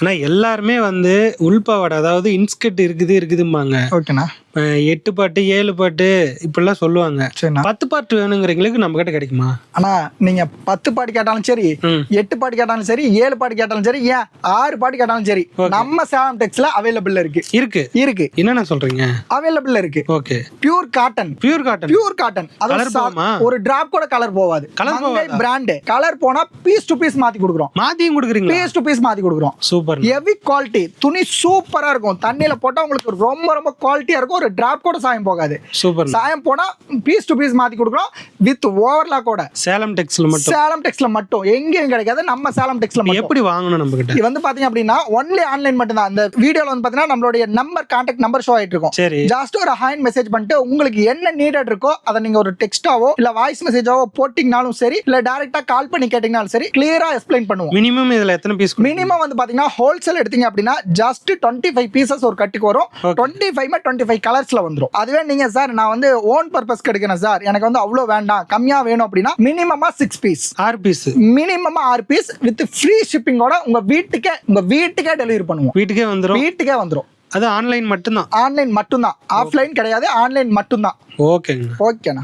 ஆனா எல்லாருமே வந்து உள்பாவாடை அதாவது இன்ஸ்கர்ட் இருக்குதும்பாங்க. ஓகேண்ணா. 8 பாட்டு 7 பாட்டு இப்படிலாம் சொல்லுவாங்க. சரிண்ணா. 10 பாட்டு வேணுங்கிறவங்களுக்கு நம்ம கிட்ட கிடைக்குமா? ஆனா நீங்க 10 பாட்டு கேட்டாலும் சரி, 8 பாட்டு கேட்டாலும் சரி, 7 பாட்டு கேட்டாலும் சரி, ஏன் 6 பாட்டு கேட்டாலும் சரி, நம்ம சேலம் டெக்ஸ்ல அவைலபிள் இருக்கு. இருக்கு. என்னென்ன சொல்றீங்க? அவைலபிள் இருக்கு. ஓகே. Pure cotton. ஒரு டிராப் கூட கலர் போவாது. பிராண்ட் கலர் போனா பீஸ் டு பீஸ் மாத்தி கொடுக்குறோம். மாத்தியும் கொடுக்குறீங்க? பீஸ் டு பீஸ் மாத்தி கொடுக்குறோம். சூப்பர். Heavy quality. துணி சூப்பரா இருக்கும். தண்ணியில போட்டா உங்களுக்கு ரொம்ப ரொம்ப குவாலிட்டியா இருக்கும். ஒரு டிராப் கூட சாயம் போகாது. சூப்பர். சாயம் போனா பீஸ் டு பீஸ் மாத்தி கொடுக்குறோம் வித் ஓவர்லாக் கூட. சேலம் டெக்ஸ்ல மட்டும் எங்கேயும் கிடைக்காது. நம்ம சேலம் டெக்ஸ்ல மட்டும். எப்படி வாங்கணும் நம்ம கிட்ட? இது வந்து பாத்தீங்க அப்படின்னா ஒன்லி ஆன்லைன் மட்டும் தான். இந்த வீடியோல வந்து பாத்தீங்கன்னா நம்மளுடைய கான்டாக்ட் நம்பர் ஷோ ஆயிட்டு இருக்கும். சரி. ஜஸ்ட் ஒரு ஹாய் மெசேஜ் பண்ணிட்டு உங்களுக்கு என்ன நீடட் இருக்கோ அதை நீங்க ஒரு டெக்ஸ்டாவோ இல்ல வாய்ஸ் மெசேஜாவோ போட்டிங்கனாலும் சரி, இல்ல டைரக்டா கால் பண்ணி கேட்டீங்கனாலும் சரி, கிளியரா எக்ஸ்பிளைன் பண்ணுவோம். மினிமம் இதுல எத்தனை பீஸ்? மினிமம் வந்து பாத்தீங்கன்னா ஹோல்சேல் எடுத்தீங்க அப்படின்னா ஜஸ்ட் 25 பீசஸ் ஒரு கட்டுக்கு வரும். 25 கலர்ஸ்ல வந்துரும். அதுவே நீங்க சார் நான் வந்து ஓன் பர்பஸ்க்கு எடுக்கிறேன் சார், எனக்கு வந்து அவ்வளவு வேண்டாம், கம்மியா வேணும் அப்படின்னா மினிமமா 6 பீஸ். 6 பீஸ். மினிமமா 6 பீஸ் வித் ஃப்ரீ ஷிப்பிங்கோட உங்க வீட்டுக்கே டெலிவரி பண்ணுவோம். வீட்டுக்கே வந்துரும். அது ஆன்லைன் மட்டும்தான். ஆஃப்லைன் கிடையாது, ஆன்லைன் மட்டும்தான். ஓகேண்ணா.